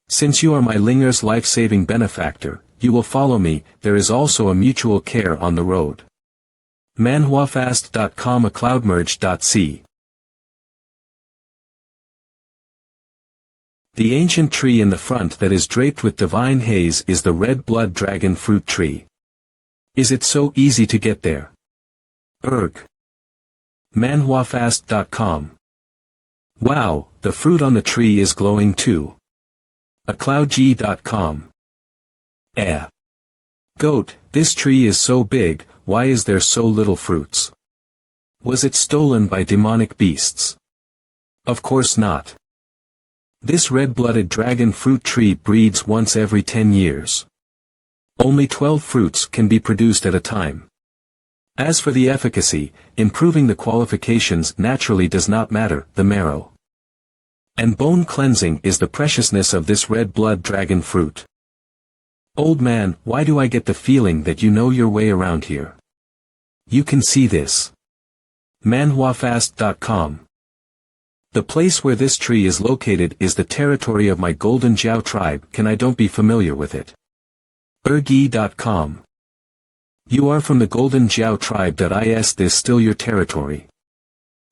Since you are my Linger's life-saving benefactor, you will follow me. There is also a mutual care on the road. manhwafast.com a cloudmerge.c. The ancient tree in the front that is draped with divine haze is the red blood dragon fruit tree. Is it so easy to get there? manhwafast.com. Wow, the fruit on the tree is glowing too. acloudg.com. Goat, this tree is so big, why is there so little fruits? Was it stolen by demonic beasts? Of course not. This red-blooded dragon fruit tree breeds once every 10 years. Only 12 fruits can be produced at a time. As for the efficacy, improving the qualifications naturally does not matter. The marrow and bone cleansing is the preciousness of this red blood dragon fruit. Old man, why do I get the feeling that you know your way around here? You can see this. manhwafast.com. The place where this tree is located is the territory of my Golden Jiao tribe. Can I don't be familiar with it? ergi.com. You are from the Golden Jiao tribe. Is this still your territory?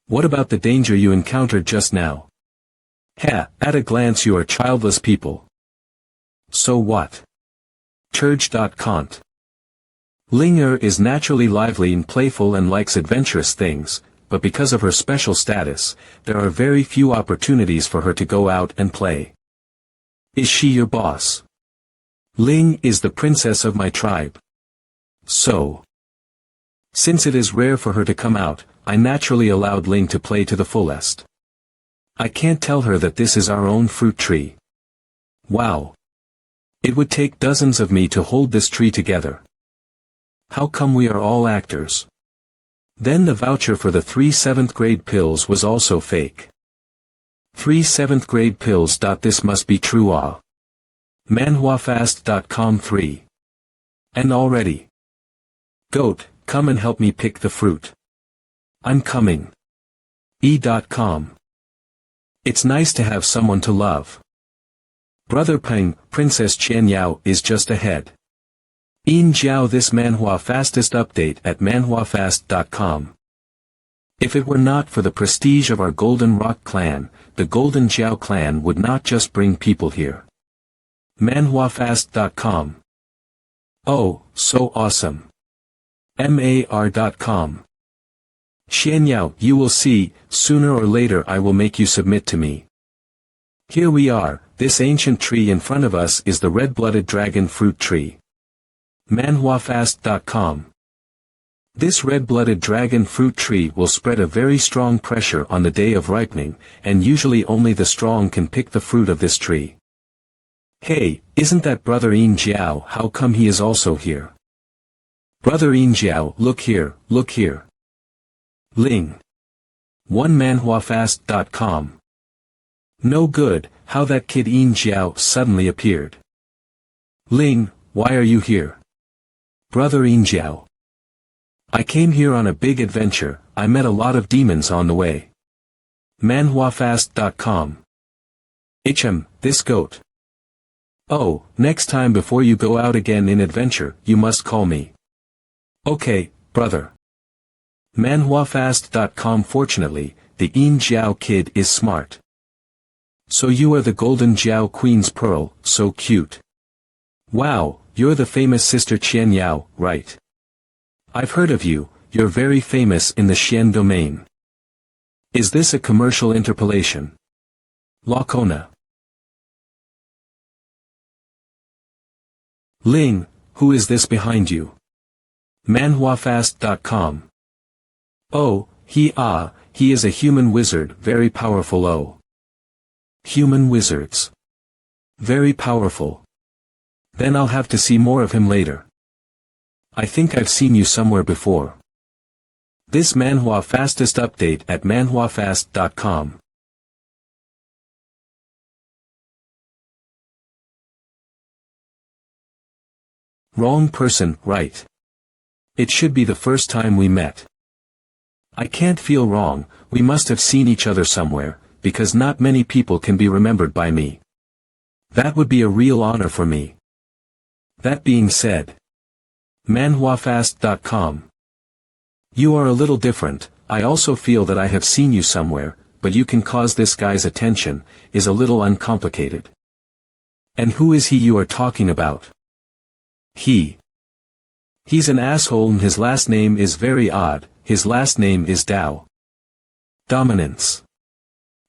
What about the danger you encountered just now? At a glance you are childless people. So what? Turge.cont. Linger is naturally lively and playful and likes adventurous things, but because of her special status, there are very few opportunities for her to go out and play. Is she your boss? Ling is the princess of my tribe. So, since it is rare for her to come out, I naturally allowed Ling to play to the fullest. I can't tell her that this is our own fruit tree. Wow. It would take dozens of me to hold this tree together. How come we are all actors? Then the voucher for the 3 7th grade pills was also fake. 3 7th grade pills. This must be true. manhwafast.com 3. And already. Goat, come and help me pick the fruit. I'm coming. e.com. It's nice to have someone to love. Brother Peng, Princess Qian Yao is just ahead. In Jiao. This manhwa fastest update at manhwafast.com. If it were not for the prestige of our Golden Rock clan, the Golden Jiao clan would not just bring people here. manhwafast.com. Oh, so awesome. mar.com. Xianyao, you will see, sooner or later I will make you submit to me. Here we are, this ancient tree in front of us is the red-blooded dragon fruit tree. manhwafast.com. This red-blooded dragon fruit tree will spread a very strong pressure on the day of ripening, and usually only the strong can pick the fruit of this tree. Hey, isn't that Brother Yin Jiao? How come he is also here? Brother Yin Jiao, look here, look here. Ling. 1manhwafast.com. No good, how that kid Yin Jiao suddenly appeared. Ling, why are you here? Brother Yin Jiao. I came here on a big adventure. I met a lot of demons on the way. manhwafast.com. This goat. Oh, next time before you go out again in adventure, you must call me. Okay, brother. manhwafast.com. Fortunately, the Yin Jiao kid is smart. So you are the Golden Jiao Queen's Pearl, so cute. Wow, you're the famous Sister Qian Yao, right? I've heard of you, you're very famous in the Xian domain. Is this a commercial interpolation? Lacona. Ling, who is this behind you? manhwafast.com. Oh, he is a human wizard, very powerful. Oh. Human wizards. Very powerful. Then I'll have to see more of him later. I think I've seen you somewhere before. This manhwa fastest update at manhwafast.com. Wrong person, right? It should be the first time we met. I can't feel wrong, we must have seen each other somewhere, because not many people can be remembered by me. That would be a real honor for me. That being said, manhwafast.com. You are a little different. I also feel that I have seen you somewhere, but you can cause this guy's attention, is a little uncomplicated. And who is he you are talking about? He's an asshole and his last name is very odd. His last name is Dao. Dominance.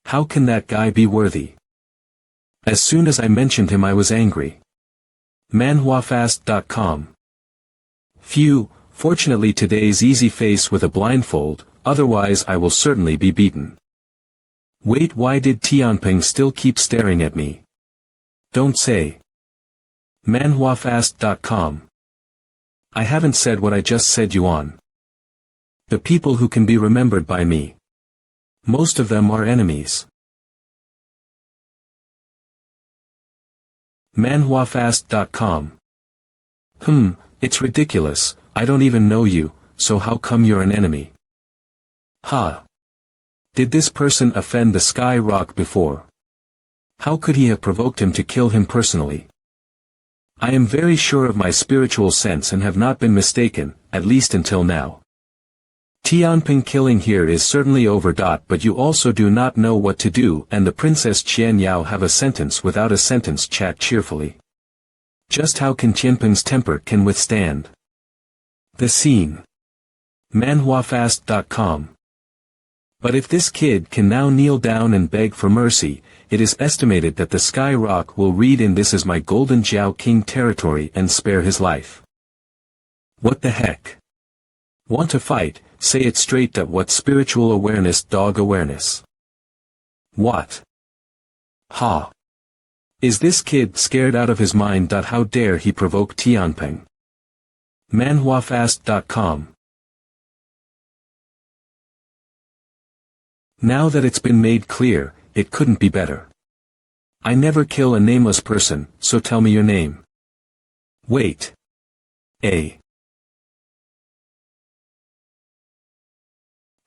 How can that guy be worthy? As soon as I mentioned him I was angry. manhwafast.com. Phew, fortunately today's easy face with a blindfold, otherwise I will certainly be beaten. Wait, why did Tianping still keep staring at me? Don't say. manhwafast.com. I haven't said what I just said you on. The people who can be remembered by me. Most of them are enemies. manhwafast.com. It's ridiculous, I don't even know you, so how come you're an enemy? Ha! Did this person offend the Sky Rock before? How could he have provoked him to kill him personally? I am very sure of my spiritual sense and have not been mistaken, at least until now. Tianping killing here is certainly overdone, but you also do not know what to do, and the Princess Qian Yao have a sentence without a sentence. Chat cheerfully. Just how can Tianping's temper can withstand the scene? manhwafast.com. But if this kid can now kneel down and beg for mercy, it is estimated that the Sky Rock will read in this as my Golden Jiao King territory and spare his life. What the heck? Want to fight? Say it straight. What spiritual awareness? Dog awareness. What? Ha! Is this kid scared out of his mind? How dare he provoke Tianping? manhwafast.com. Now that it's been made clear, it couldn't be better. I never kill a nameless person, so tell me your name. Wait.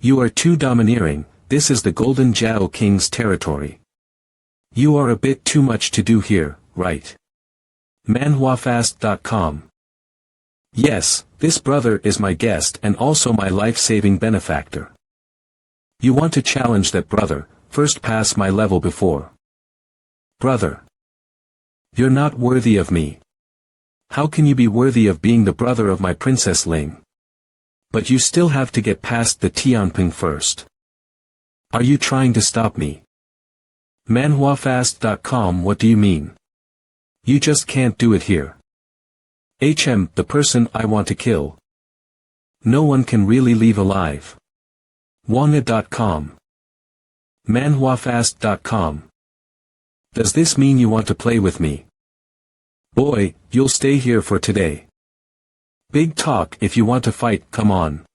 You are too domineering. This is the Golden Jiao King's territory. You are a bit too much to do here, right? manhwafast.com. Yes, this brother is my guest and also my life-saving benefactor. You want to challenge that brother? First pass my level before. Brother. You're not worthy of me. How can you be worthy of being the brother of my Princess Ling? But you still have to get past the Tianping first. Are you trying to stop me? manhwafast.com. What do you mean? You just can't do it here. The person I want to kill. No one can really leave alive. Wanga.com. manhwafast.com. Does this mean you want to play with me? Boy, you'll stay here for today. Big talk. If you want to fight, come on.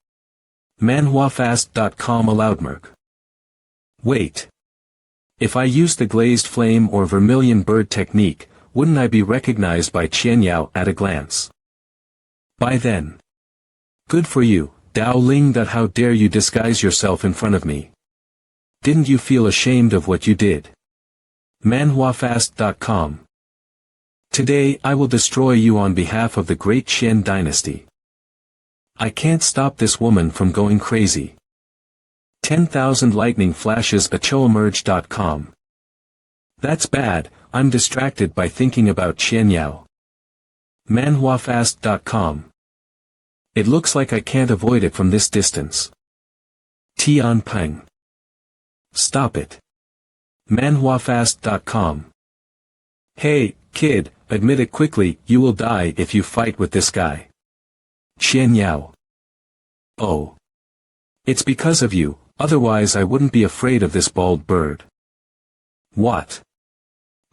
manhwafast.com. Aloudmerk. Wait. If I use the glazed flame or vermilion bird technique, wouldn't I be recognized by Qian Yao at a glance? By then. Good for you, Dao Ling. How dare you disguise yourself in front of me? Didn't you feel ashamed of what you did? manhwafast.com. Today I will destroy you on behalf of the great Qian dynasty. I can't stop this woman from going crazy. 10,000 lightning flashes. achoemerge.com. That's bad, I'm distracted by thinking about Qian Yao. manhwafast.com. It looks like I can't avoid it from this distance. Tianping. Stop it. manhwafast.com. Hey, kid, admit it quickly, you will die if you fight with this guy. Qian Yao. Oh. It's because of you, otherwise I wouldn't be afraid of this bald bird. What?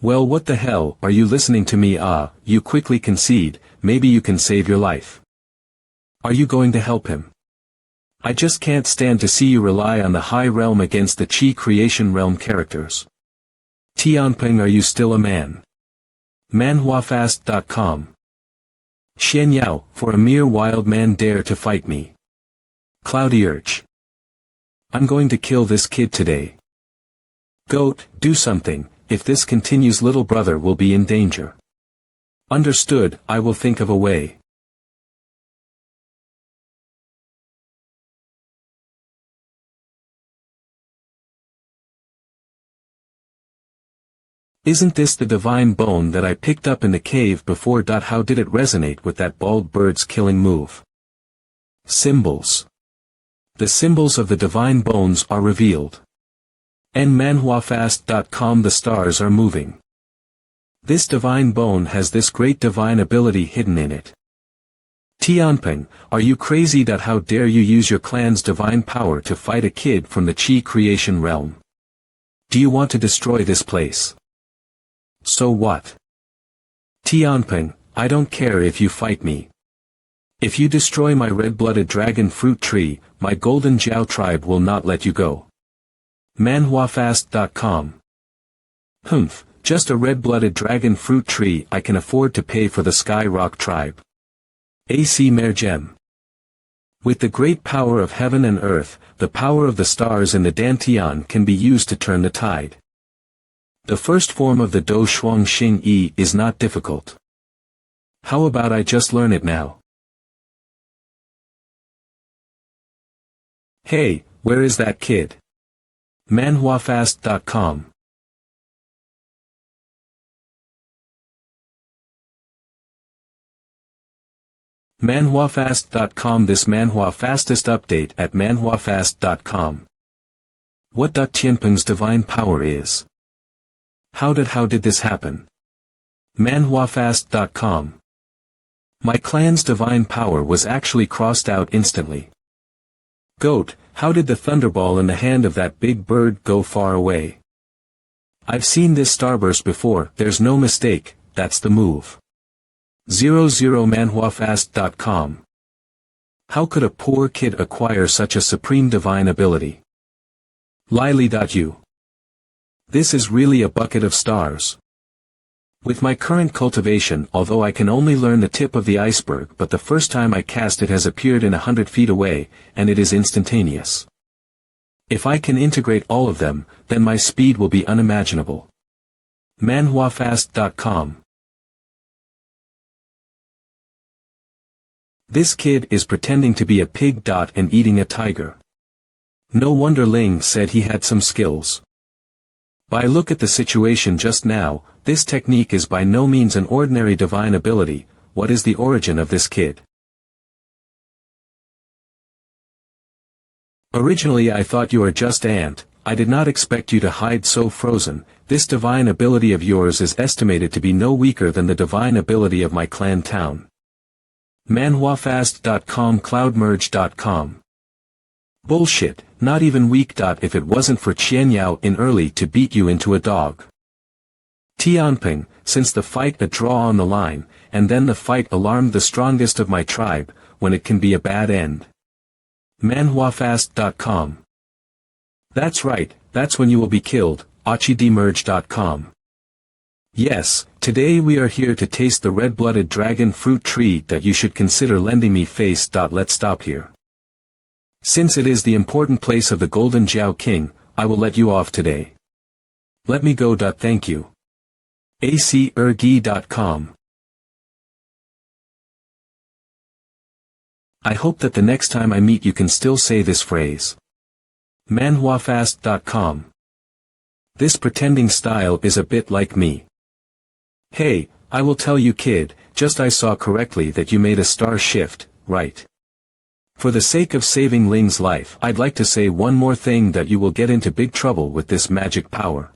Well, what the hell, are you listening to me? You quickly concede, maybe you can save your life. Are you going to help him? I just can't stand to see you rely on the high realm against the Qi creation realm characters. Tianping, are you still a man? manhwafast.com. Qian Yao, for a mere wild man dare to fight me. Cloudy Urge. I'm going to kill this kid today. Goat, do something, if this continues little brother will be in danger. Understood, I will think of a way. Isn't this the divine bone that I picked up in the cave before? How did it resonate with that bald bird's killing move? Symbols. The symbols of the divine bones are revealed. manhwafast.com. The stars are moving. This divine bone has this great divine ability hidden in it. Tianping, are you crazy? How dare you use your clan's divine power to fight a kid from the Qi creation realm? Do you want to destroy this place? So what? Tianping, I don't care if you fight me. If you destroy my red-blooded dragon fruit tree, my golden Jiao tribe will not let you go. manhwafast.com. Humph, just a red-blooded dragon fruit tree I can afford to pay for the Sky Rock tribe. AC Mergem. With the great power of heaven and earth, the power of the stars in the Dantian can be used to turn the tide. The first form of the Do Shuang Xing Yi is not difficult. How about I just learn it now? Hey, where is that kid? manhwafast.com. manhwafast.com. This manhwa fastest update at manhwafast.com. What Tianping's divine power is? How did this happen? manhwafast.com. My clan's divine power was actually crossed out instantly. Goat, how did the thunderball in the hand of that big bird go far away? I've seen this starburst before, there's no mistake, that's the move. 00 manhwafast.com. How could a poor kid acquire such a supreme divine ability? Lily.u. This is really a bucket of stars. With my current cultivation, although I can only learn the tip of the iceberg, but the first time I cast it has appeared in 100 feet away, and it is instantaneous. If I can integrate all of them, then my speed will be unimaginable. manhwafast.com. This kid is pretending to be a pig. And eating a tiger. No wonder Ling said he had some skills. By look at the situation just now, this technique is by no means an ordinary divine ability. What is the origin of this kid? Originally I thought you were just ant, I did not expect you to hide so frozen. This divine ability of yours is estimated to be no weaker than the divine ability of my clan town. manhwafast.com. cloudmerge.com. Bullshit, not even weak. If it wasn't for Qianyao in early to beat you into a dog. Tianping, since the fight a draw on the line, and then the fight alarmed the strongest of my tribe, when it can be a bad end. manhwafast.com. That's right, that's when you will be killed, achidemerge.com. Yes, today we are here to taste the red-blooded dragon fruit tree that you should consider lending me face. Let's stop here. Since it is the important place of the Golden Jiao King, I will let you off today. Let me go. Thank you. acergi.com. I hope that the next time I meet you can still say this phrase. manhwafast.com. This pretending style is a bit like me. Hey, I will tell you kid, just I saw correctly that you made a star shift, right? For the sake of saving Ling's life, I'd like to say one more thing, that you will get into big trouble with this magic power.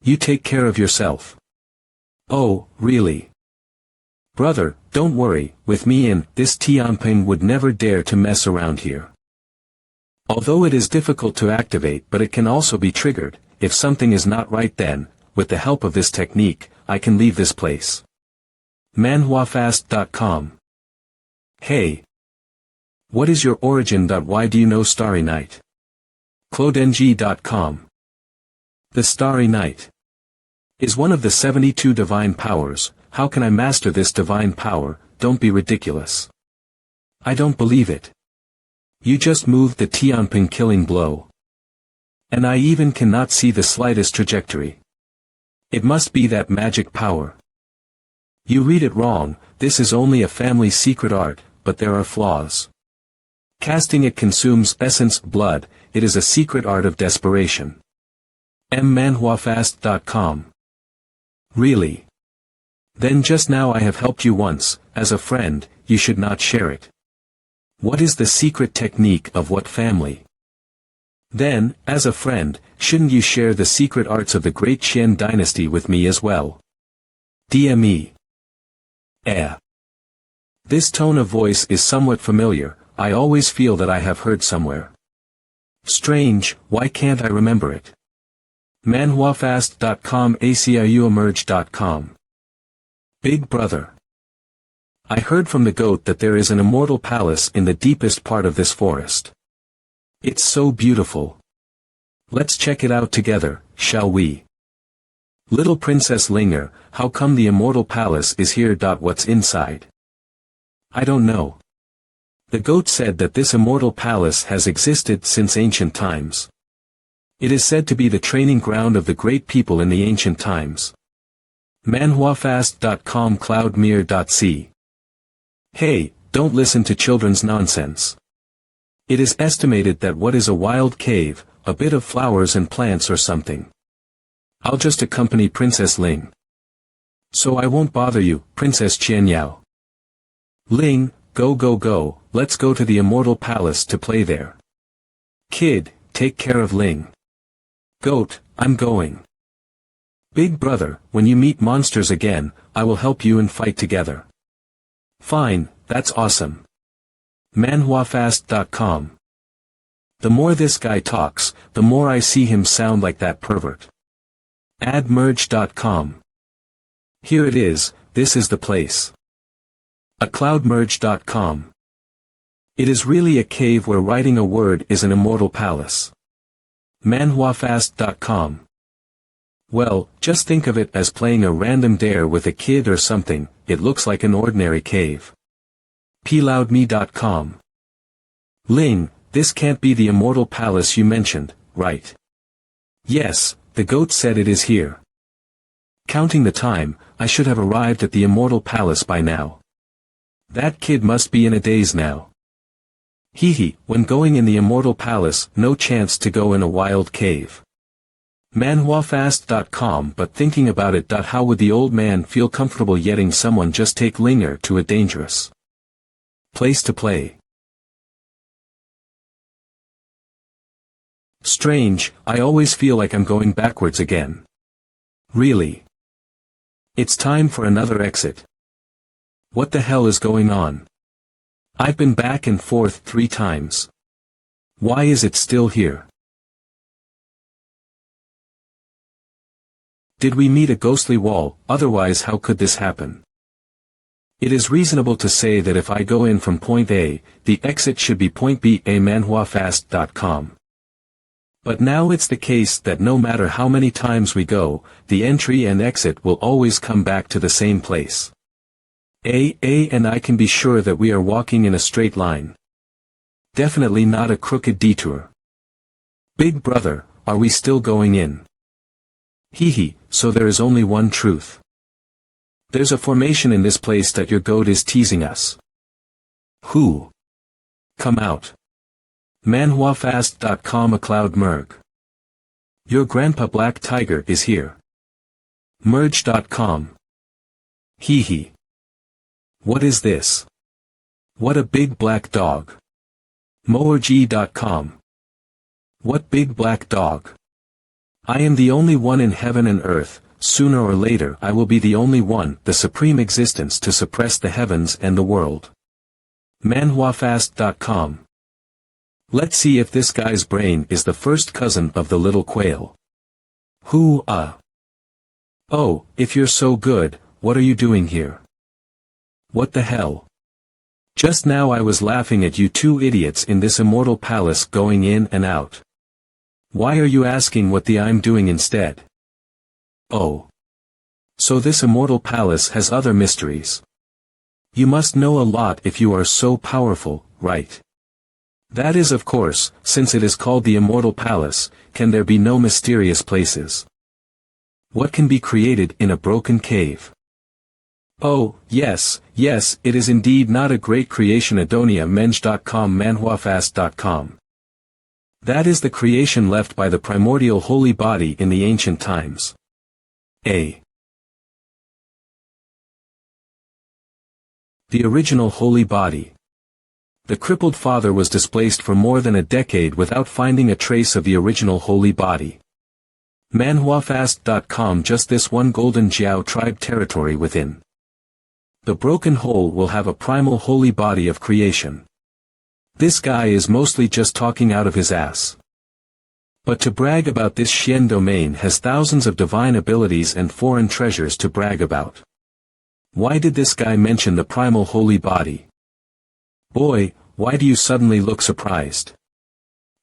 You take care of yourself. Oh, really? Brother, don't worry, with me in, this Tianping would never dare to mess around here. Although it is difficult to activate, but it can also be triggered. If something is not right, then, with the help of this technique, I can leave this place. manhwafast.com. Hey. What is your origin? Why do you know Starry Night? clodeng.com. The Starry Night is one of the 72 divine powers. How can I master this divine power? Don't be ridiculous. I don't believe it. You just moved the Tianping killing blow. And I even cannot see the slightest trajectory. It must be that magic power. You read it wrong, this is only a family secret art, but there are flaws. Casting it consumes essence blood, it is a secret art of desperation. manhwafast.com. Really? Then just now I have helped you once, as a friend, you should not share it. What is the secret technique of what family? Then, as a friend, shouldn't you share the secret arts of the great Qian dynasty with me as well? DME. This tone of voice is somewhat familiar, I always feel that I have heard somewhere. Strange, why can't I remember it? manhwafast.com aciuemerge.com. Big Brother. I heard from the goat that there is an immortal palace in the deepest part of this forest. It's so beautiful. Let's check it out together, shall we? Little Princess Linger, how come the immortal palace is here? What's inside? I don't know. The goat said that this immortal palace has existed since ancient times. It is said to be the training ground of the great people in the ancient times. manhwafast.com cloudmere.c. Hey, don't listen to children's nonsense. It is estimated that what is a wild cave, a bit of flowers and plants or something. I'll just accompany Princess Ling. So I won't bother you, Princess Qianyao. Ling, go, let's go to the immortal palace to play there. Kid, take care of Ling. Goat, I'm going. Big Brother, when you meet monsters again, I will help you and fight together. Fine, that's awesome. manhwafast.com. The more this guy talks, the more I see him sound like that pervert. admerge.com. Here it is, this is the place. acloudmerge.com. It is really a cave where writing a word is an immortal palace. manhwafast.com. Well, just think of it as playing a random dare with a kid or something, it looks like an ordinary cave. ploudme.com. Ling, this can't be the immortal palace you mentioned, right? Yes, the goat said it is here. Counting the time, I should have arrived at the immortal palace by now. That kid must be in a daze now. Hee, when going in the immortal palace, no chance to go in a wild cave. manhwafast.com. But thinking about it. How would the old man feel comfortable letting someone just take Linger to a dangerous place to play? Strange, I always feel like I'm going backwards again. Really? It's time for another exit. What the hell is going on? I've been back and forth 3 times. Why is it still here? Did we meet a ghostly wall? Otherwise how could this happen? It is reasonable to say that if I go in from point A, the exit should be point B. manhwafast.com. But now it's the case that no matter how many times we go, the entry and exit will always come back to the same place. And I can be sure that we are walking in a straight line. Definitely not a crooked detour. Big Brother, are we still going in? Hee, so there is only one truth. There's a formation in this place that your goat is teasing us. Who? Come out. manhwafast.com acloudmerg. Your grandpa Black Tiger is here. merge.com. Hee. What is this? What a big black dog. moorg.com. What big black dog? I am the only one in heaven and earth, sooner or later I will be the only one, the supreme existence to suppress the heavens and the world. manhwafast.com. Let's see if this guy's brain is the first cousin of the little quail. Who, Oh, if you're so good, what are you doing here? What the hell? Just now I was laughing at you 2 idiots in this immortal palace going in and out. Why are you asking what I'm doing instead? Oh. So this immortal palace has other mysteries. You must know a lot if you are so powerful, right? That is, of course, since it is called the immortal palace, can there be no mysterious places? What can be created in a broken cave? Oh, yes, it is indeed not a great creation. Adonia.menj.com manhwafast.com. That is the creation left by the primordial holy body in the ancient times. A. The original holy body. The crippled father was displaced for more than a decade without finding a trace of the original holy body. manhwafast.com. Just this one golden Jiao tribe territory within the broken hole will have a primal holy body of creation. This guy is mostly just talking out of his ass. But to brag about this Xian domain has thousands of divine abilities and foreign treasures to brag about. Why did this guy mention the primal holy body? Boy, why do you suddenly look surprised?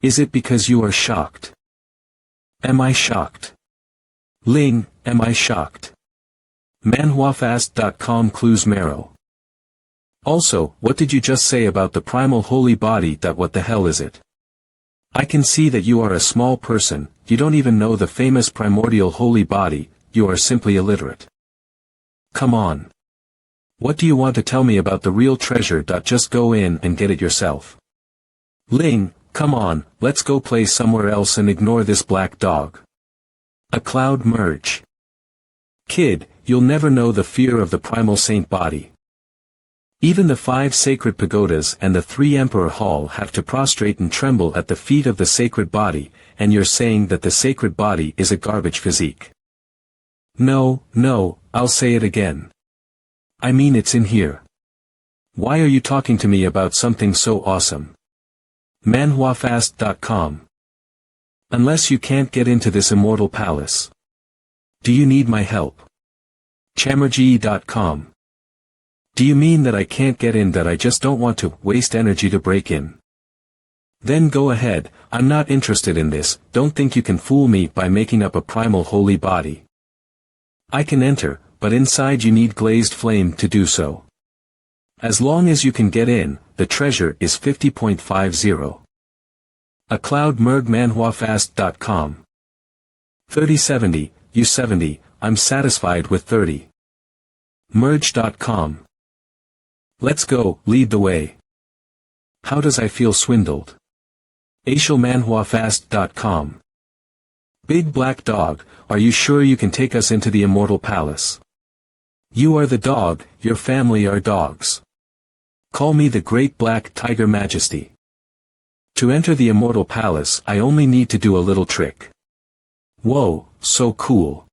Is it because you are shocked? Am I shocked? Ling, am I shocked? manhwafast.com clues marrow. Also, what did you just say about the primal holy body? That what the hell is it? I can see that you are a small person, you don't even know the famous primordial holy body, you are simply illiterate. Come on. What do you want to tell me about the real treasure? Just go in and get it yourself. Ling, come on, let's go play somewhere else and ignore this black dog. A cloud merge. Kid, you'll never know the fear of the primal saint body. Even the 5 sacred pagodas and the 3 emperor hall have to prostrate and tremble at the feet of the sacred body, and you're saying that the sacred body is a garbage physique. No, I'll say it again. I mean it's in here. Why are you talking to me about something so awesome? manhwafast.com. Unless you can't get into this immortal palace. Do you need my help? chamergy.com. Do you mean that I can't get in, that I just don't want to waste energy to break in? Then go ahead, I'm not interested in this, don't think you can fool me by making up a primal holy body. I can enter, but inside you need glazed flame to do so. As long as you can get in, the treasure is 50.50. A cloud merg manhwafast.com. 3070, U70, I'm satisfied with 30. Merge.com. Let's go, lead the way. How does I feel swindled? manhwafast.com. Big black dog, are you sure you can take us into the immortal palace? You are the dog, your family are dogs. Call me the great black tiger majesty. To enter the immortal palace I only need to do a little trick. Whoa, so cool.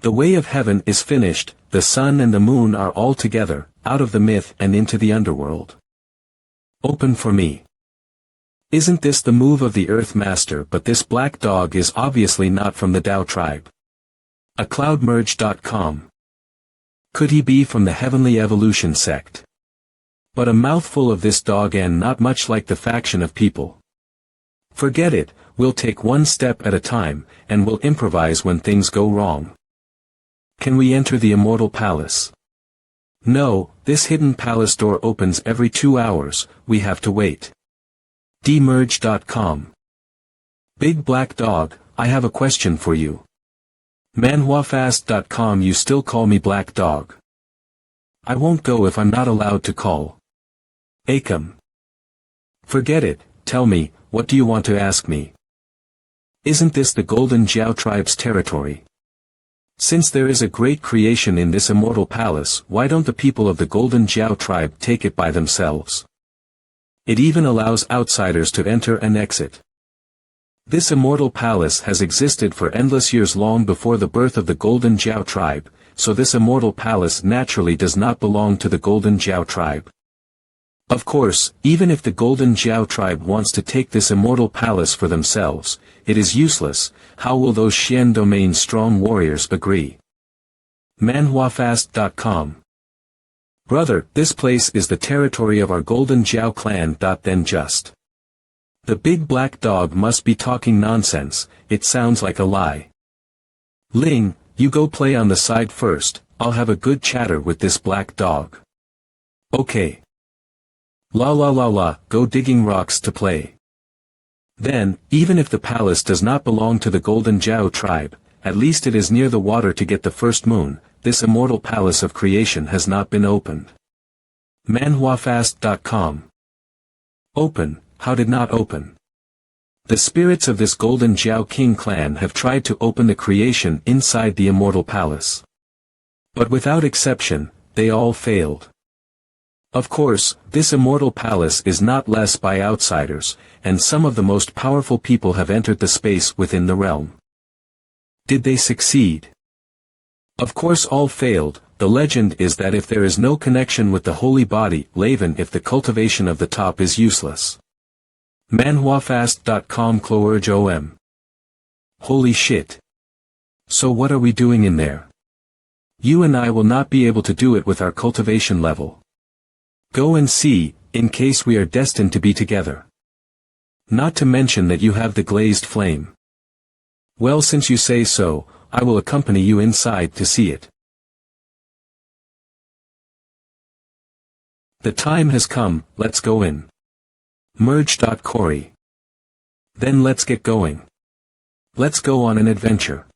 The way of heaven is finished, the sun and the moon are all together, out of the myth and into the underworld. Open for me. Isn't this the move of the Earth Master? But this black dog is obviously not from the Tao tribe. A cloudmerge.com. Could he be from the Heavenly Evolution sect? But a mouthful of this dog and not much like the faction of people. Forget it, we'll take one step at a time, and we'll improvise when things go wrong. Can we enter the immortal palace? No, this hidden palace door opens every 2 hours, we have to wait. Demerge.com. Big black dog, I have a question for you. manhwafast.com. You still call me black dog. I won't go if I'm not allowed to call. Acom. Forget it, tell me, what do you want to ask me? Isn't this the Golden Jiao tribe's territory? Since there is a great creation in this immortal palace, why don't the people of the Golden Jiao tribe take it by themselves? It even allows outsiders to enter and exit. This immortal palace has existed for endless years, long before the birth of the Golden Jiao tribe, so this immortal palace naturally does not belong to the Golden Jiao tribe. Of course, even if the Golden Jiao tribe wants to take this immortal palace for themselves, it is useless. How will those Xian domain strong warriors agree? manhwafast.com. Brother, this place is the territory of our Golden Jiao clan. Then just. The big black dog must be talking nonsense, it sounds like a lie. Ling, you go play on the side first, I'll have a good chatter with this black dog. Okay. La, go digging rocks to play. Then, even if the palace does not belong to the Golden Jiao tribe, at least it is near the water to get the first moon. This immortal palace of creation has not been opened. MANHWAfast.com. Open, how did not open? The spirits of this golden Jiao King clan have tried to open the creation inside the immortal palace. But without exception, they all failed. Of course, this immortal palace is not less by outsiders, and some of the most powerful people have entered the space within the realm. Did they succeed? Of course all failed. The legend is that if there is no connection with the holy body, Laven, if the cultivation of the top is useless. MANHWAfast.com Clorge OM. Holy shit. So what are we doing in there? You and I will not be able to do it with our cultivation level. Go and see, in case we are destined to be together. Not to mention that you have the glazed flame. Well, since you say so, I will accompany you inside to see it. The time has come, let's go in. Merge.Cory. Then let's get going. Let's go on an adventure.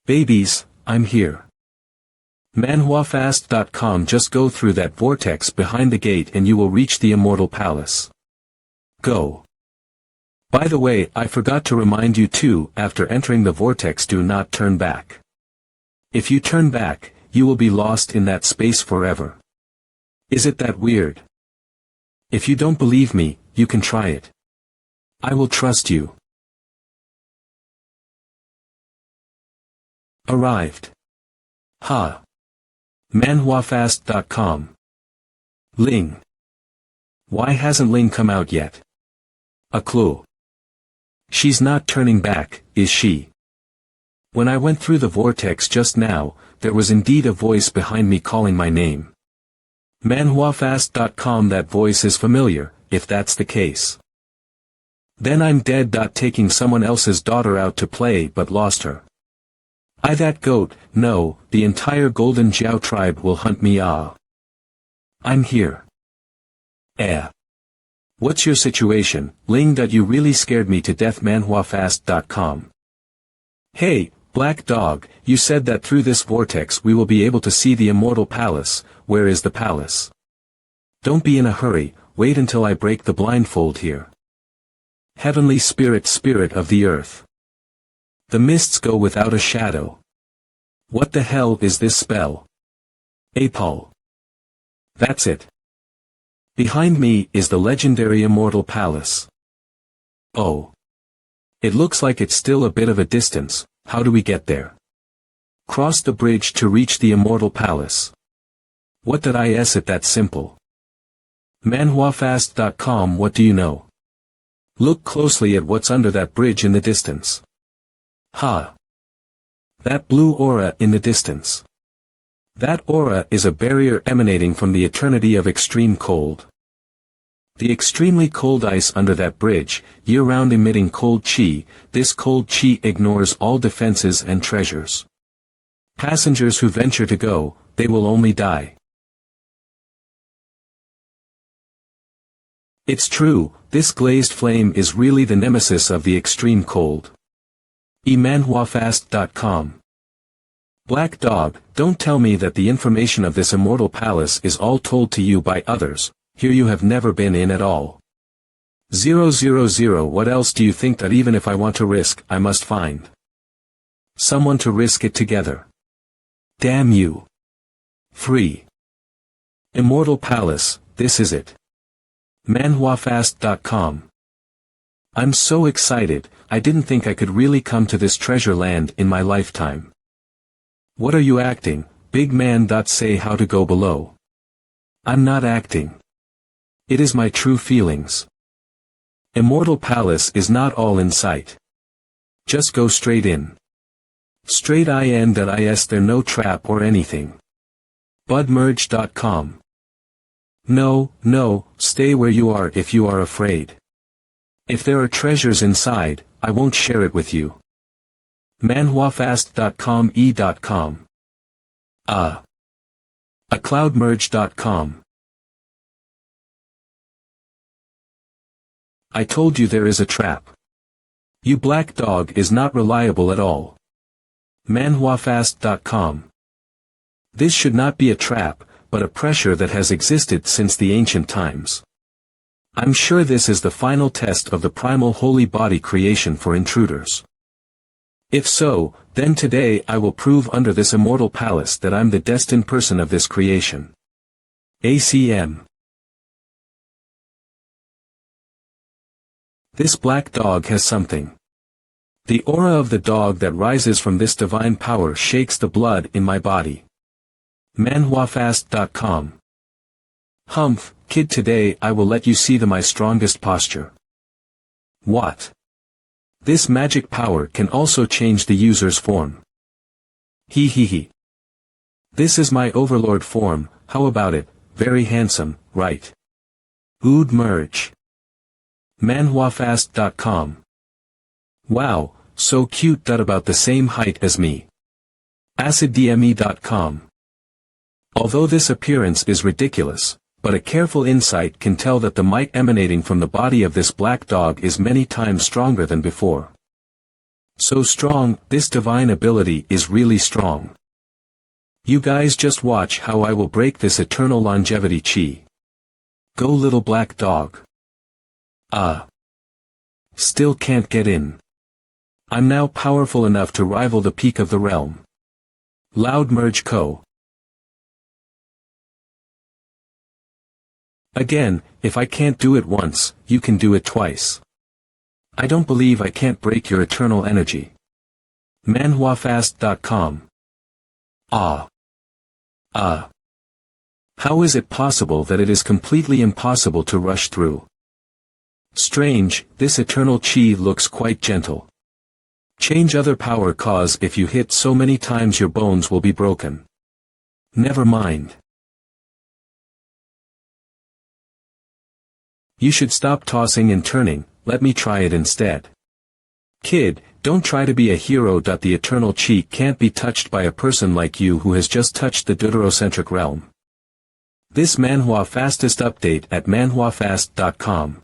Babies, I'm here. MANHWAfast.com. Just go through that vortex behind the gate and you will reach the immortal palace. Go. By the way, I forgot to remind you too, after entering the vortex, do not turn back. If you turn back, you will be lost in that space forever. Is it that weird? If you don't believe me, you can try it. I will trust you. Arrived. Ha. MANHWAfast.com. Ling. Why hasn't Ling come out yet? A clue. She's not turning back, is she? When I went through the vortex just now, there was indeed a voice behind me calling my name. MANHWAfast.com. That voice is familiar, if that's the case. Then I'm dead. Taking someone else's daughter out to play but lost her. I that goat, no, the entire Golden Jiao tribe will hunt me. I'm here. What's your situation, Ling? You really scared me to death. MANHWAfast.com. Hey, Black Dog, you said that through this vortex we will be able to see the immortal palace. Where is the palace? Don't be in a hurry, wait until I break the blindfold here. Heavenly Spirit, Spirit of the earth. The mists go without a shadow. What the hell is this spell? Apol. That's it. Behind me is the legendary immortal palace. Oh. It looks like it's still a bit of a distance. How do we get there? Cross the bridge to reach the immortal palace. What did I s it that simple? MANHWAfast.com. What do you know? Look closely at what's under that bridge in the distance. Ha! That blue aura in the distance. That aura is a barrier emanating from the eternity of extreme cold. The extremely cold ice under that bridge, year-round emitting cold chi. This cold chi ignores all defenses and treasures. Passengers who venture to go, they will only die. It's true, this glazed flame is really the nemesis of the extreme cold. MANHWAfast.com. Black Dog, don't tell me that the information of this immortal palace is all told to you by others. Here you have never been in at all. 000. What else do you think? That even if I want to risk, I must find someone to risk it together. Damn you. Free. Immortal Palace, this is it. MANHWAfast.com. I'm so excited, I didn't think I could really come to this treasure land in my lifetime. What are you acting, big man? Say how to go below. I'm not acting. It is my true feelings. Immortal Palace is not all in sight. Just go straight in. Straight in. There no trap or anything. Budmerge.com. No, stay where you are if you are afraid. If there are treasures inside, I won't share it with you. MANHWAfast.com e.com. Cloudmerge.com. I told you there is a trap. You Black Dog is not reliable at all. manhwafast.com. This should not be a trap, but a pressure that has existed since the ancient times. I'm sure this is the final test of the primal holy body creation for intruders. If so, then today I will prove under this immortal palace that I'm the destined person of this creation. ACM. This black dog has something. The aura of the dog that rises from this divine power shakes the blood in my body. manhwafast.com. Humph, kid, today I will let you see my strongest posture. What? This magic power can also change the user's form. He. This is my overlord form, how about it? Very handsome, right? Ood merge. manhwafast.com. Wow, so cute, about the same height as me. aciddme.com. Although this appearance is ridiculous, but a careful insight can tell that the might emanating from the body of this black dog is many times stronger than before. So strong, this divine ability is really strong. You guys just watch how I will break this eternal longevity chi. Go little black dog. Still can't get in. I'm now powerful enough to rival the peak of the realm. Loud Merge Co. Again, if I can't do it once, you can do it twice. I don't believe I can't break your eternal energy. manhwafast.com. How is it possible that it is completely impossible to rush through? Strange, this eternal chi looks quite gentle. Change other power cause if you hit so many times your bones will be broken. Never mind. You should stop tossing and turning, let me try it instead. Kid, don't try to be a hero. The eternal chi can't be touched by a person like you who has just touched the deuterocentric realm. This manhwa fastest update at manhwafast.com.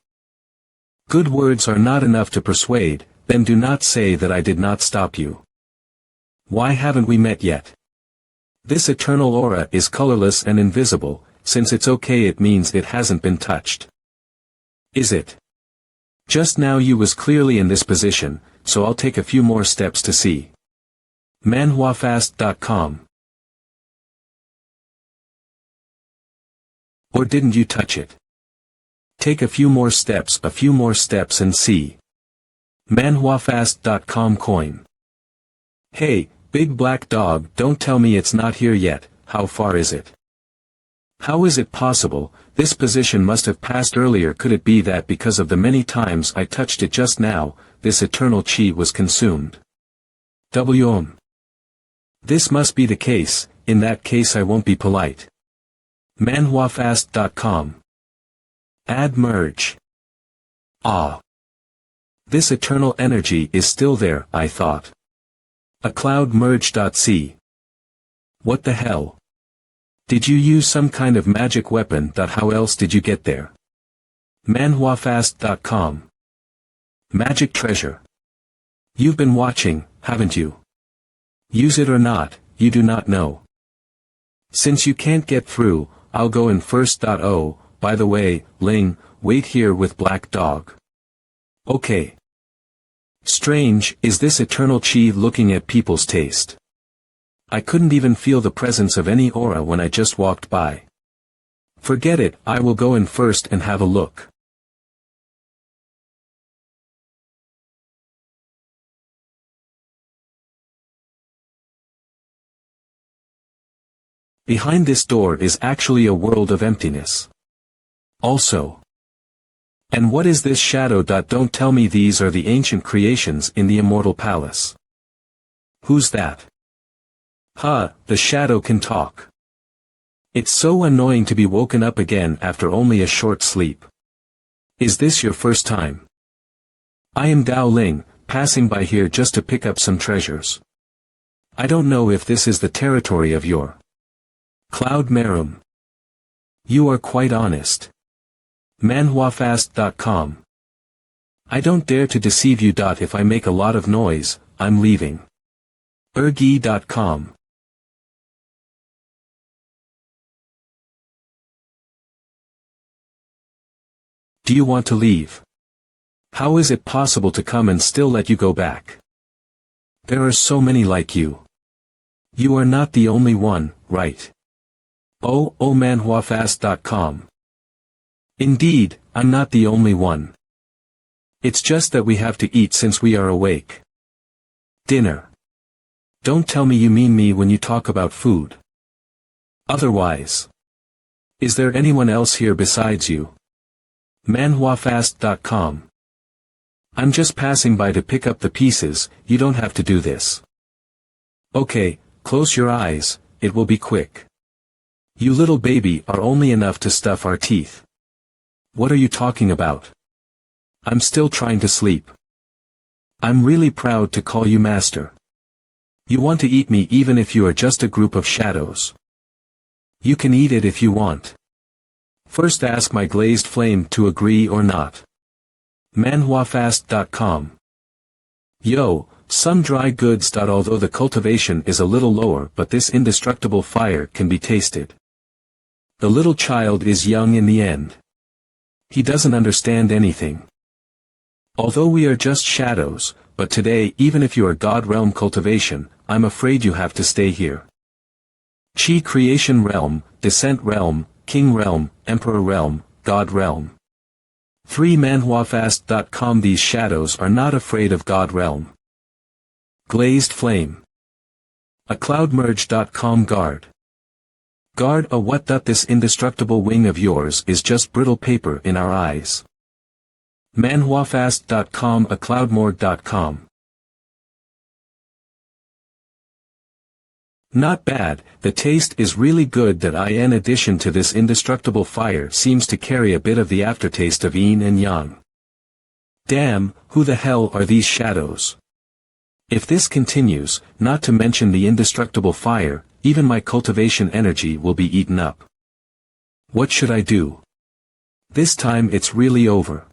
Good words are not enough to persuade, then do not say that I did not stop you. Why haven't we met yet? This eternal aura is colorless and invisible, since it's okay it means it hasn't been touched. Is it? Just now you was clearly in this position, so I'll take a few more steps to see. manhwafast.com. Or didn't you touch it? Take a few more steps and see. manhwafast.com coin. Hey, big black dog, don't tell me it's not here yet. How far is it? How is it possible? This position must have passed earlier. Could it be that because of the many times I touched it just now, this eternal chi was consumed? This must be the case. In that case I won't be polite. manhwafast.com. Add merge. This eternal energy is still there, I thought. A cloud merge.c. What the hell? Did you use some kind of magic weapon? How else did you get there? manhwafast.com. Magic treasure. You've been watching, haven't you? Use it or not, you do not know. Since you can't get through, I'll go in first. Oh, by the way, Ling, wait here with black dog. Okay. Strange, is this eternal chi looking at people's taste? I couldn't even feel the presence of any aura when I just walked by. Forget it, I will go in first and have a look. Behind this door is actually a world of emptiness. Also. And what is this shadow? Don't tell me these are the ancient creations in the immortal palace. Who's that? The shadow can talk. It's so annoying to be woken up again after only a short sleep. Is this your first time? I am Dao Ling, passing by here just to pick up some treasures. I don't know if this is the territory of your Cloud Merum. You are quite honest. manhwafast.com. I don't dare to deceive you. If I make a lot of noise, I'm leaving. Ergi.com. Do you want to leave? How is it possible to come and still let you go back? There are so many like you. You are not the only one, right? Oh, manhwafast.com. Indeed, I'm not the only one. It's just that we have to eat since we are awake. Dinner. Don't tell me you mean me when you talk about food. Otherwise. Is there anyone else here besides you? manhwafast.com. I'm just passing by to pick up the pieces, you don't have to do this. Okay, close your eyes, it will be quick. You little baby are only enough to stuff our teeth. What are you talking about? I'm still trying to sleep. I'm really proud to call you master. You want to eat me even if you are just a group of shadows. You can eat it if you want. First ask my glazed flame to agree or not. manhwafast.com. Yo, some dry goods. Although the cultivation is a little lower, but this indestructible fire can be tasted. The little child is young in the end. He doesn't understand anything. Although we are just shadows, but today even if you are God realm cultivation, I'm afraid you have to stay here. Chi creation realm, descent realm, king realm, emperor realm, God realm. 3manhwafast.com. These shadows are not afraid of God realm. Glazed flame. A cloudmerge.com. Guard. Guard a what? This indestructible wing of yours is just brittle paper in our eyes. manhwafast.com. A cloudmorgue.com. Not bad, the taste is really good. That in addition to this indestructible fire seems to carry a bit of the aftertaste of yin and yang. Damn, who the hell are these shadows? If this continues, not to mention the indestructible fire, even my cultivation energy will be eaten up. What should I do? This time it's really over.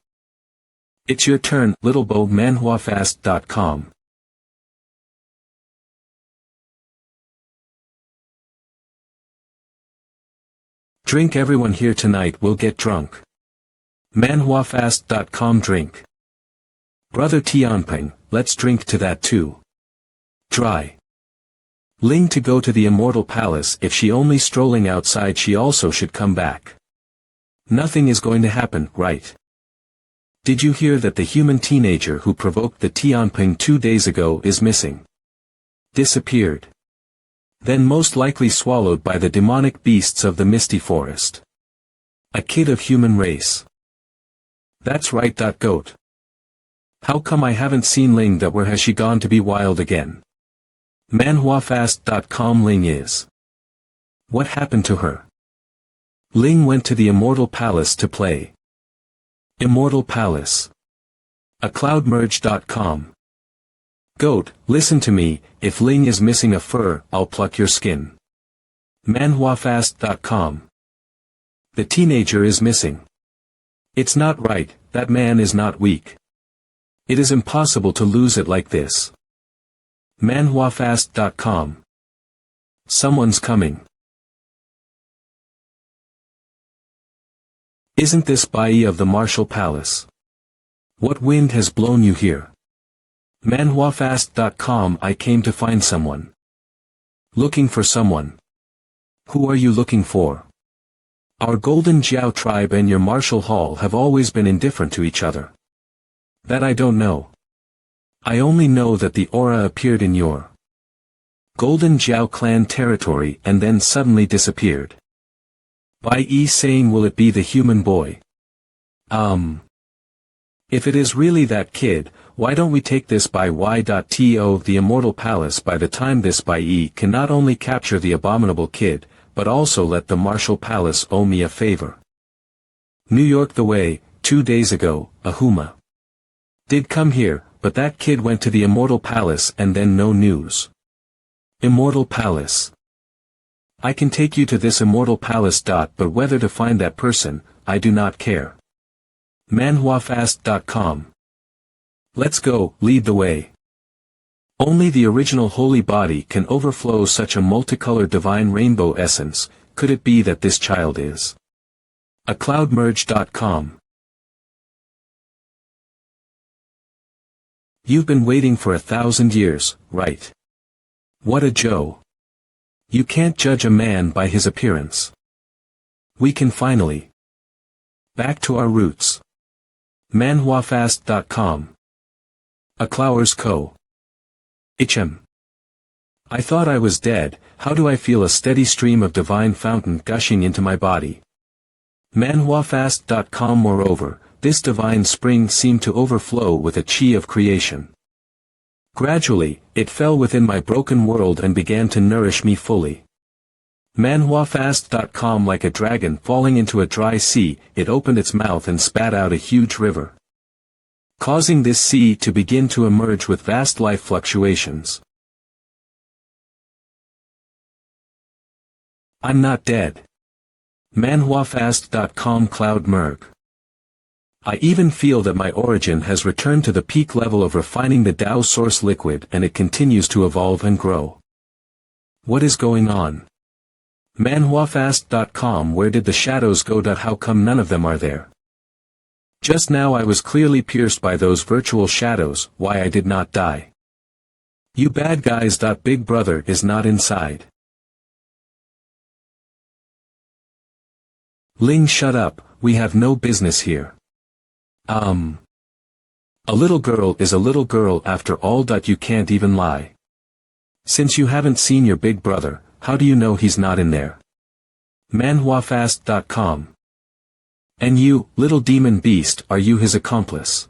It's your turn, little Bo. manhwafast.com. Drink. Everyone here tonight will get drunk. manhwafast.com. Drink. Brother Tianping, let's drink to that too. Dry. Ling to go to the immortal palace. If she only strolling outside, she also should come back. Nothing is going to happen, right? Did you hear that the human teenager who provoked the Tianping 2 days ago is missing? Disappeared. Then most likely swallowed by the demonic beasts of the misty forest. A kid of human race. That's right. Goat. How come I haven't seen Ling? Where has she gone to be wild again? manhwafast.com. Ling is. What happened to her? Ling went to the immortal palace to play. Immortal palace. A cloudmerge.com. Goat, listen to me, if Ling is missing a fur, I'll pluck your skin. manhwafast.com. The teenager is missing. It's not right, that man is not weak. It is impossible to lose it like this. manhwafast.com. Someone's coming. Isn't this Bai of the Martial Palace? What wind has blown you here? manhwafast.com. I came to find someone. Looking for someone. Who are you looking for? Our Golden Jiao tribe and your martial hall have always been indifferent to each other. That I don't know. I only know that the aura appeared in your Golden Jiao clan territory and then suddenly disappeared. By saying, will it be the human boy? If it is really that kid, why don't we take this by y.to the immortal palace? By the time this by can not only capture the abominable kid, but also let the martial palace owe me a favor. New York. The way, 2 days ago, a Huma did come here, but that kid went to the immortal palace and then no news. Immortal palace. I can take you to this immortal palace. But whether to find that person, I do not care. manhwafast.com. Let's go, lead the way. Only the original holy body can overflow such a multicolored divine rainbow essence. Could it be that this child is a cloudmerge.com? You've been waiting for 1,000 years, right? What a Joe. You can't judge a man by his appearance. We can finally back to our roots. MANHWAfast.com. A Clowers Co. I thought I was dead. How do I feel a steady stream of divine fountain gushing into my body? MANHWAfast.com. Moreover, this divine spring seemed to overflow with a chi of creation. Gradually, it fell within my broken world and began to nourish me fully. MANHWAfast.com. Like a dragon falling into a dry sea, it opened its mouth and spat out a huge river, causing this sea to begin to emerge with vast life fluctuations. I'm not dead. MANHWAfast.com. Cloud Merg. I even feel that my origin has returned to the peak level of refining the Tao source liquid, and it continues to evolve and grow. What is going on? MANHWAfast.com. Where did the shadows go? How come none of them are there? Just now I was clearly pierced by those virtual shadows. Why I did not die? You bad guys. Big Brother is not inside. Ling, shut up, we have no business here. A little girl is a little girl after all. You can't even lie. Since you haven't seen your big brother, how do you know he's not in there? MANHWAfast.com. And you, little demon beast, are you his accomplice?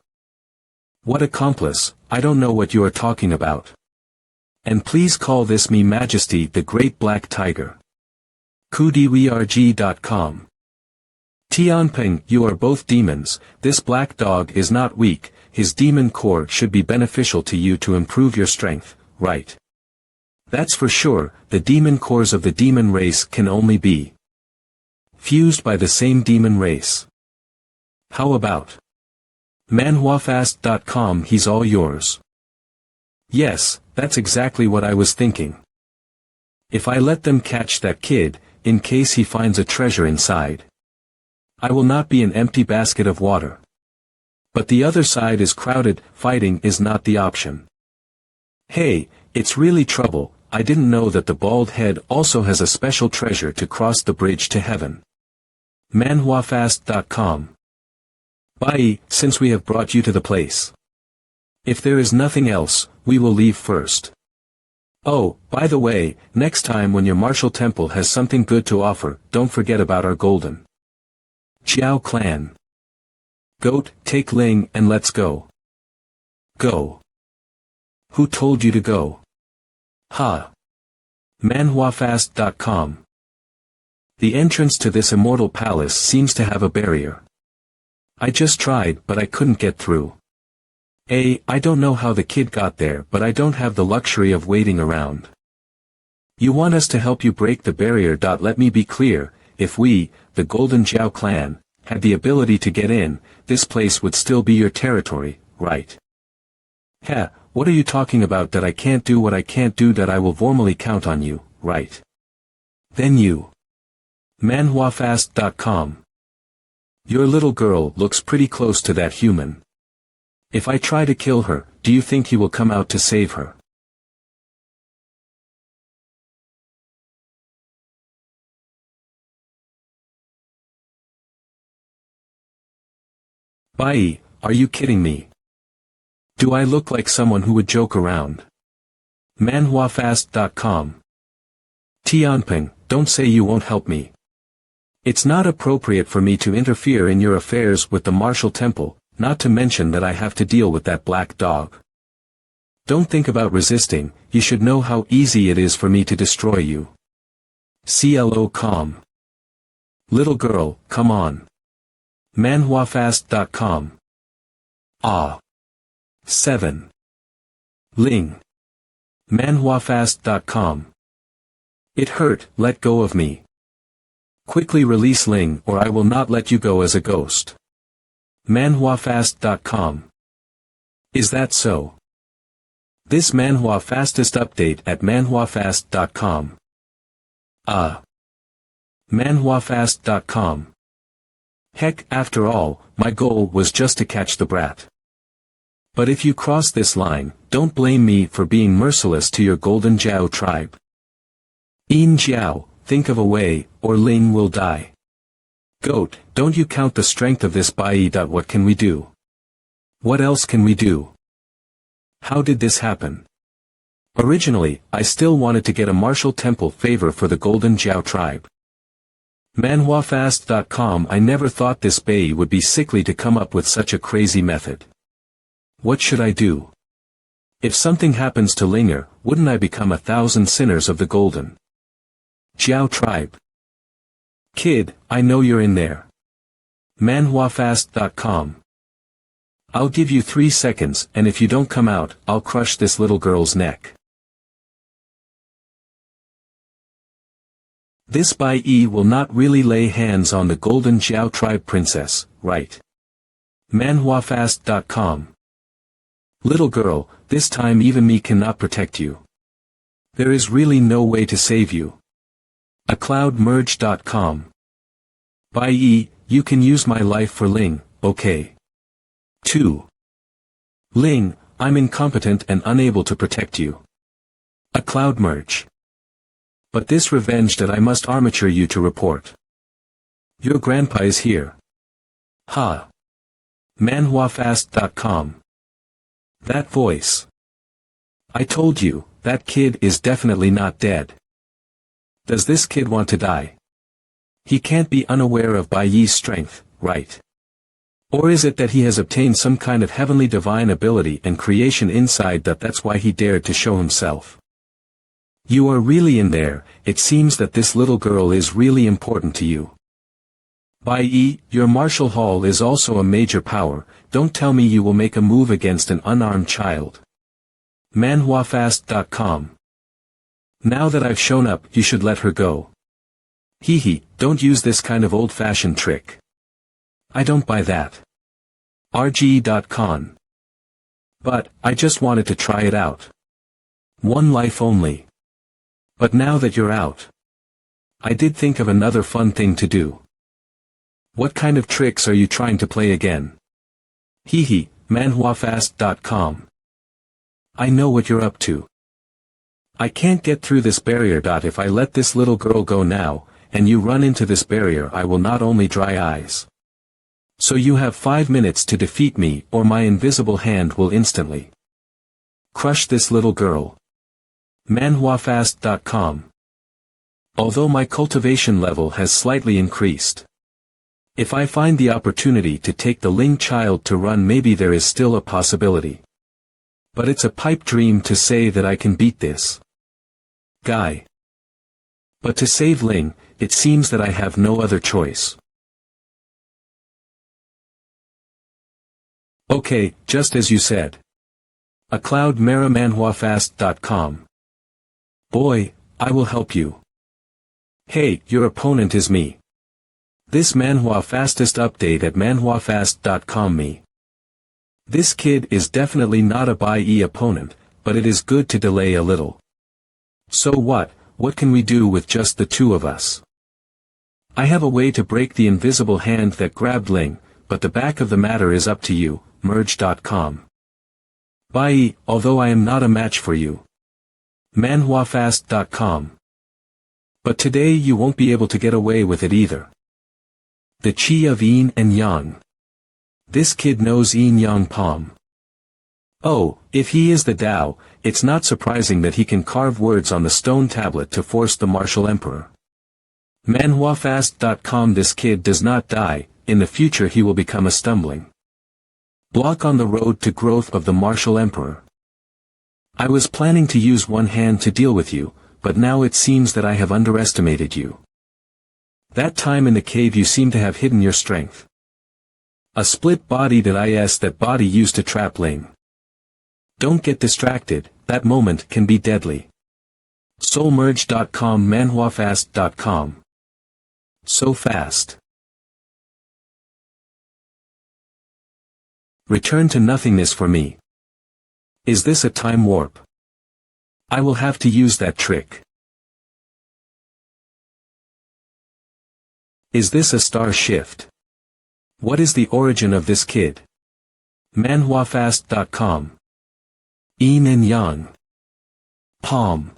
What accomplice? I don't know what you are talking about. And please call this me Majesty the Great Black Tiger. KudiWRG.com. Tianping, you are both demons. This black dog is not weak. His demon core should be beneficial to you to improve your strength, right? That's for sure. The demon cores of the demon race can only be fused by the same demon race. How about MANHWAfast.com? He's all yours. Yes, that's exactly what I was thinking. If I let them catch that kid, in case he finds a treasure inside, I will not be an empty basket of water. But the other side is crowded. Fighting is not the option. Hey, it's really trouble. I didn't know that the bald head also has a special treasure to cross the bridge to heaven. MANHWAfast.com. Bye, since we have brought you to the place. If there is nothing else, we will leave first. Oh, by the way, next time when your martial temple has something good to offer, don't forget about our golden Jiao clan. Goat, take Ling and let's go. Go. Who told you to go? Ha. MANHWAfast.com. The entrance to this immortal palace seems to have a barrier. I just tried, but I couldn't get through. I don't know how the kid got there, but I don't have the luxury of waiting around. You want us to help you break the barrier. Let me be clear, if we, the Golden Jiao clan, had the ability to get in, this place would still be your territory, right? Heh, what are you talking about? That I can't do what I can't do? That I will formally count on you, right? Then you. MANHWAfast.com. Your little girl looks pretty close to that human. If I try to kill her, do you think he will come out to save her? Bai, are you kidding me? Do I look like someone who would joke around? MANHWAfast.com. Tianping, don't say you won't help me. It's not appropriate for me to interfere in your affairs with the martial temple, not to mention that I have to deal with that black dog. Don't think about resisting, you should know how easy it is for me to destroy you. CLO calm. Little girl, come on. MANHWAfast.com. 7. Ling. MANHWAfast.com. It hurt, let go of me. Quickly release Ling or I will not let you go as a ghost. MANHWAfast.com. Is that so? This MANHWA fastest update at manhwafast.com. manhwafast.com. Heck, after all, my goal was just to catch the brat. But if you cross this line, don't blame me for being merciless to your Golden Jiao tribe. Yin Jiao, think of a way, or Ling will die. Goat, don't you count the strength of this Bai. What can we do? What else can we do? How did this happen? Originally, I still wanted to get a martial temple favor for the Golden Jiao tribe. manhwafast.com. I never thought this Bai would be sickly to come up with such a crazy method. What should I do? If something happens to Linger, wouldn't I become 1,000 sinners of the Golden Jiao tribe? Kid, I know you're in there. manhwafast.com. I'll give you 3 seconds, and if you don't come out, I'll crush this little girl's neck. This Bai will not really lay hands on the Golden Jiao tribe princess, right? manhwafast.com. Little girl, this time even me cannot protect you. There is really no way to save you. acloudmerge.com. Bai, you can use my life for Ling, okay? 2. Ling, I'm incompetent and unable to protect you. acloudmerge. But this revenge that I must armature you to report. Your grandpa is here. Ha. manhwafast.com. That voice. I told you, that kid is definitely not dead. Does this kid want to die? He can't be unaware of Bai Yi's strength, right? Or is it that he has obtained some kind of heavenly divine ability and creation inside that's why he dared to show himself? You are really in there. It seems that this little girl is really important to you. Bai Yi, your martial hall is also a major power. Don't tell me you will make a move against an unarmed child. manhwafast.com. Now that I've shown up, you should let her go. Hee, don't use this kind of old-fashioned trick. I don't buy that. rge.con. But, I just wanted to try it out. One life only. But now that you're out, I did think of another fun thing to do. What kind of tricks are you trying to play again? Hee, manhwafast.com. I know what you're up to. I can't get through this barrier. If I let this little girl go now, and you run into this barrier, I will not only dry eyes. So you have 5 minutes to defeat me, or my invisible hand will instantly crush this little girl. manhwafast.com. Although my cultivation level has slightly increased, if I find the opportunity to take the Ling child to run, maybe there is still a possibility. But it's a pipe dream to say that I can beat this guy. But to save Ling, it seems that I have no other choice. Okay, just as you said. manhwafast.com. Boy, I will help you. Hey, your opponent is me. This manhwa fastest update at manhwafast.com. Me. This kid is definitely not a Bai Yi opponent, but it is good to delay a little. So what can we do with just the two of us? I have a way to break the invisible hand that grabbed Ling, but the back of the matter is up to you, merge.com. Bai Yi, although I am not a match for you. manhwafast.com. But today you won't be able to get away with it either. The Qi of Yin and Yang. This kid knows Yin Yang Palm. Oh, if he is the Tao, it's not surprising that he can carve words on the stone tablet to force the martial emperor. manhwafast.com. This kid does not die, in the future he will become a stumbling block on the road to growth of the martial emperor. I was planning to use one hand to deal with you, but now it seems that I have underestimated you. That time in the cave you seem to have hidden your strength. A split body that body used to trap Ling. Don't get distracted, that moment can be deadly. soulmerge.com. manhwafast.com. So fast. Return to nothingness for me. Is this a time warp? I will have to use that trick. Is this a star shift? What is the origin of this kid? manhwafast.com. Yin and Yang. Palm.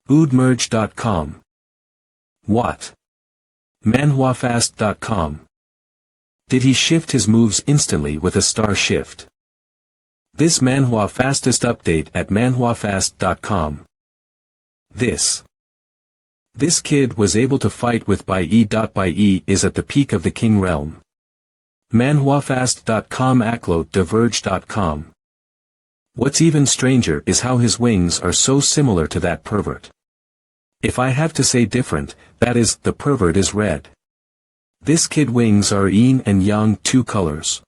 Oodmerge.com. What? manhwafast.com. Did he shift his moves instantly with a star shift? This manhwa fastest update at manhwafast.com. This kid was able to fight with by E is at the peak of the king realm. manhwafast.com Aclo diverge.com. What's even stranger is how his wings are so similar to that pervert. If I have to say different, that is, the pervert is red. This kid wings are yin and yang, two colors.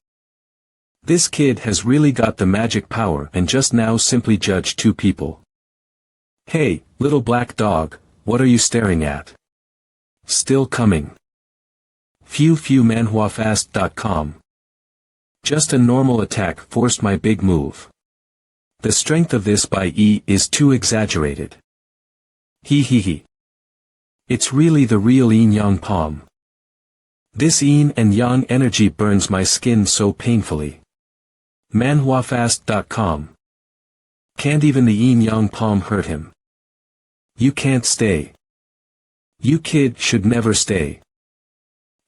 This kid has really got the magic power and just now simply judged two people. Hey, little black dog, what are you staring at? Still coming. Phew manhwafast.com. Just a normal attack forced my big move. The strength of this by E is too exaggerated. He. It's really the real yin-yang palm. This yin and yang energy burns my skin so painfully. manhwafast.com. Can't even the yin-yang palm hurt him. You can't stay. You kid should never stay.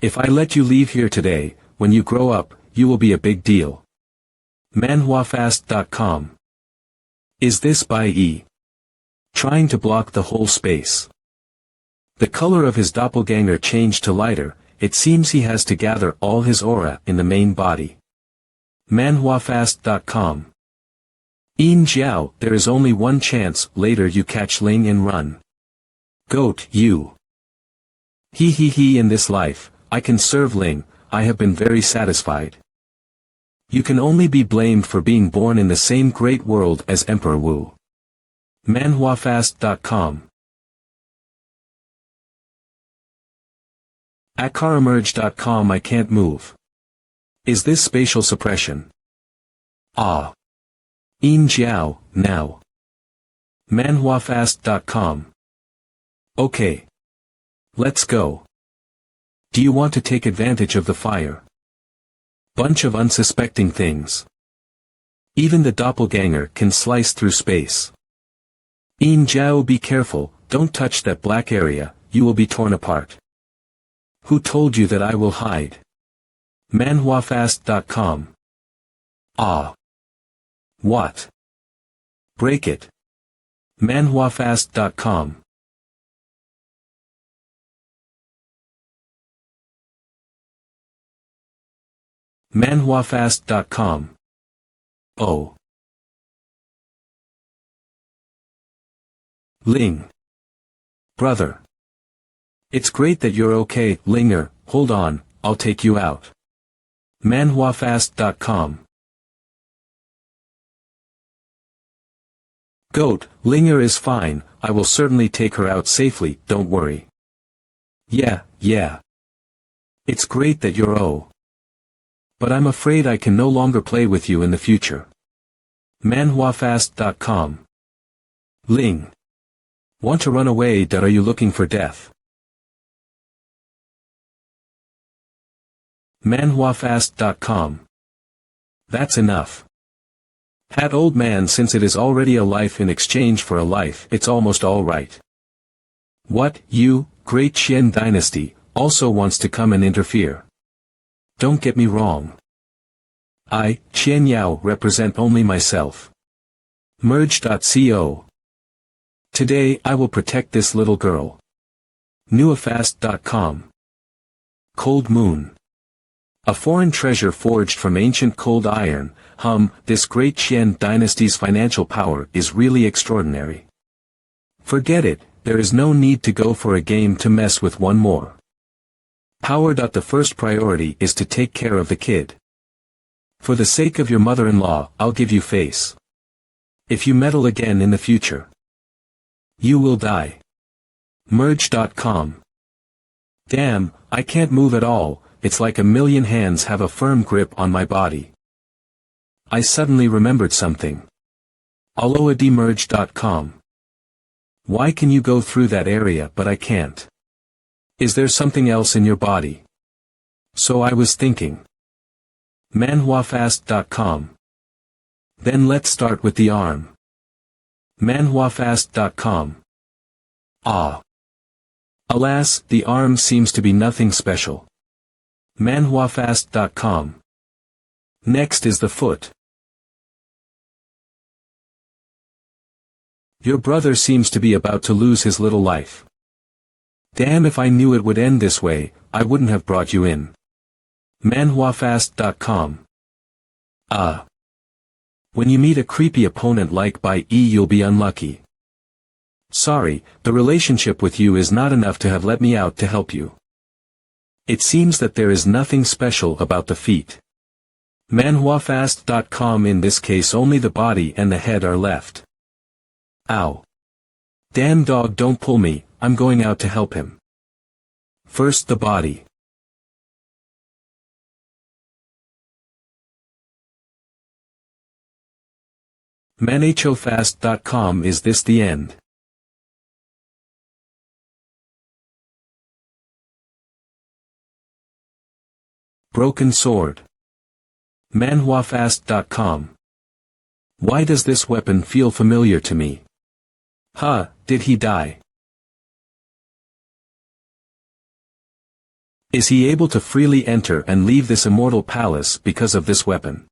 If I let you leave here today, when you grow up, you will be a big deal. manhwafast.com. Is this by E? Trying to block the whole space. The color of his doppelganger changed to lighter, it seems he has to gather all his aura in the main body. manhwafast.com. Yin Jiao, there is only one chance, later you catch Ling and run. Goat, you. He in this life, I can serve Ling, I have been very satisfied. You can only be blamed for being born in the same great world as Emperor Wu. manhwafast.com. Akaremerge.com. I can't move. Is this spatial suppression? Ah. Yin Jiao, now. manhwafast.com. Okay. Let's go. Do you want to take advantage of the fire? Bunch of unsuspecting things. Even the doppelganger can slice through space. Yin Jiao, be careful, don't touch that black area, you will be torn apart. Who told you that I will hide? manhwafast.com. Ah. What? Break it. manhwafast.com. manhwafast.com. Oh. Ling. Brother. It's great that you're okay, Linger, hold on, I'll take you out. manhwafast.com. Goat, Linger is fine, I will certainly take her out safely, don't worry. Yeah. It's great that you're but I'm afraid I can no longer play with you in the future. manhwafast.com. Ling. Want to run away? Are you looking for death? manhwafast.com. That's enough. Hat old man, since it is already a life in exchange for a life, it's almost all right. What, you, great Qian dynasty, also wants to come and interfere? Don't get me wrong. I, Qian Yao, represent only myself. Merge.co. Today I will protect this little girl. Nuafast.com. Cold Moon. A foreign treasure forged from ancient cold iron. This great Qian dynasty's financial power is really extraordinary. Forget it, there is no need to go for a game to mess with one more. Power. The first priority is to take care of the kid. For the sake of your mother-in-law, I'll give you face. If you meddle again in the future, you will die. Merge.com. Damn, I can't move at all, it's like a million hands have a firm grip on my body. I suddenly remembered something. aloademerge.com. Why can you go through that area but I can't? Is there something else in your body? So I was thinking. manhwafast.com. Then let's start with the arm. manhwafast.com. Ah. Alas, the arm seems to be nothing special. manhwafast.com. Next is the foot. Your brother seems to be about to lose his little life. Damn, if I knew it would end this way, I wouldn't have brought you in. manhwafast.com. Ah. When you meet a creepy opponent like by you'll be unlucky. Sorry, the relationship with you is not enough to have let me out to help you. It seems that there is nothing special about the feet. manhwafast.com. In this case only the body and the head are left. Ow. Damn dog, don't pull me, I'm going out to help him. First the body. manhwafast.com. Is this the end? Broken sword. manhwafast.com. Why does this weapon feel familiar to me? Huh, did he die? Is he able to freely enter and leave this immortal palace because of this weapon?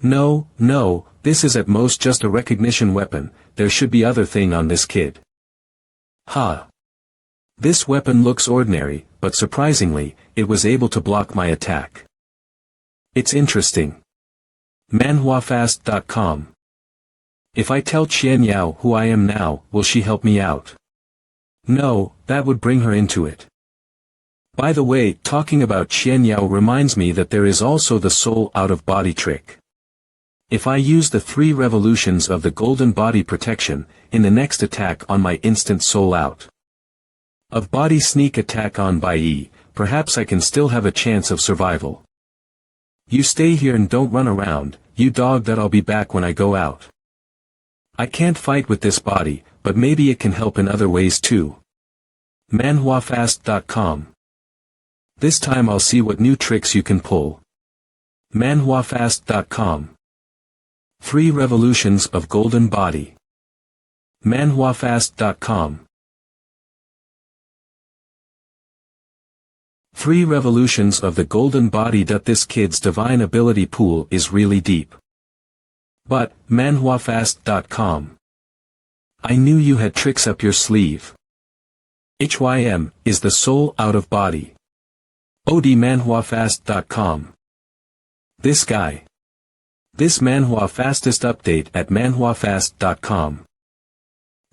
No, no, this is at most just a recognition weapon, there should be other thing on this kid. Ha. This weapon looks ordinary, but surprisingly, it was able to block my attack. It's interesting. manhwafast.com. If I tell Qian Yao who I am now, will she help me out? No, that would bring her into it. By the way, talking about Qian Yao reminds me that there is also the soul out of body trick. If I use the 3 revolutions of the golden body protection, in the next attack on my instant soul out of body sneak attack on by perhaps I can still have a chance of survival. You stay here and don't run around, you dog, that I'll be back when I go out. I can't fight with this body, but maybe it can help in other ways too. manhwafast.com. This time I'll see what new tricks you can pull. manhwafast.com. 3 revolutions of golden body. manhwafast.com. 3 revolutions of the golden body. This kid's divine ability pool is really deep. But, manhwafast.com. I knew you had tricks up your sleeve. HYM, is the soul out of body. OD manhwafast.com. This guy. This manhwa fastest update at manhwafast.com.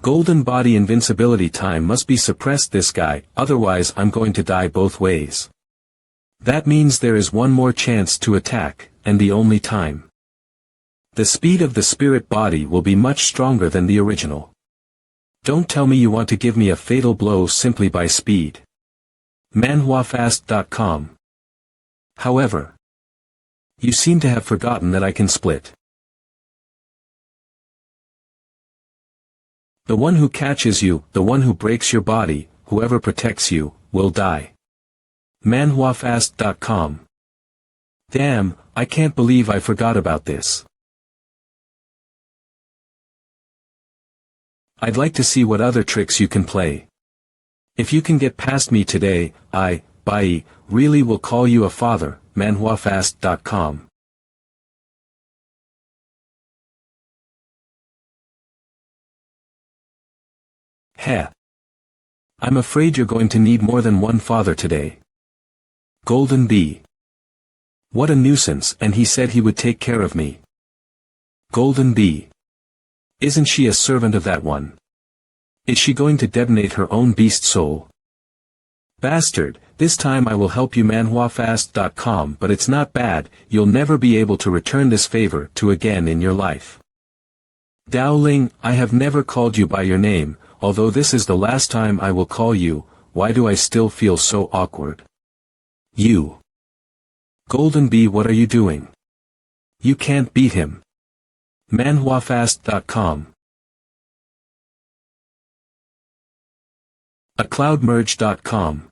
Golden body invincibility time must be suppressed. This guy, otherwise I'm going to die both ways. That means there is one more chance to attack, and the only time. The speed of the spirit body will be much stronger than the original. Don't tell me you want to give me a fatal blow simply by speed. manhwafast.com. However, you seem to have forgotten that I can split. The one who catches you, the one who breaks your body, whoever protects you, will die. manhwafast.com. Damn, I can't believe I forgot about this. I'd like to see what other tricks you can play. If you can get past me today, I, Bai, really will call you a father. manhwafast.com. Heh. I'm afraid you're going to need more than one father today. Golden Bee. What a nuisance, and he said he would take care of me. Golden Bee. Isn't she a servant of that one? Is she going to detonate her own beast soul? Bastard, this time I will help you. manhwafast.com. But it's not bad, you'll never be able to return this favor to again in your life. Dowling, I have never called you by your name, although this is the last time I will call you. Why do I still feel so awkward? You. Golden Bee, what are you doing? You can't beat him. manhwafast.com. acloudmerge.com.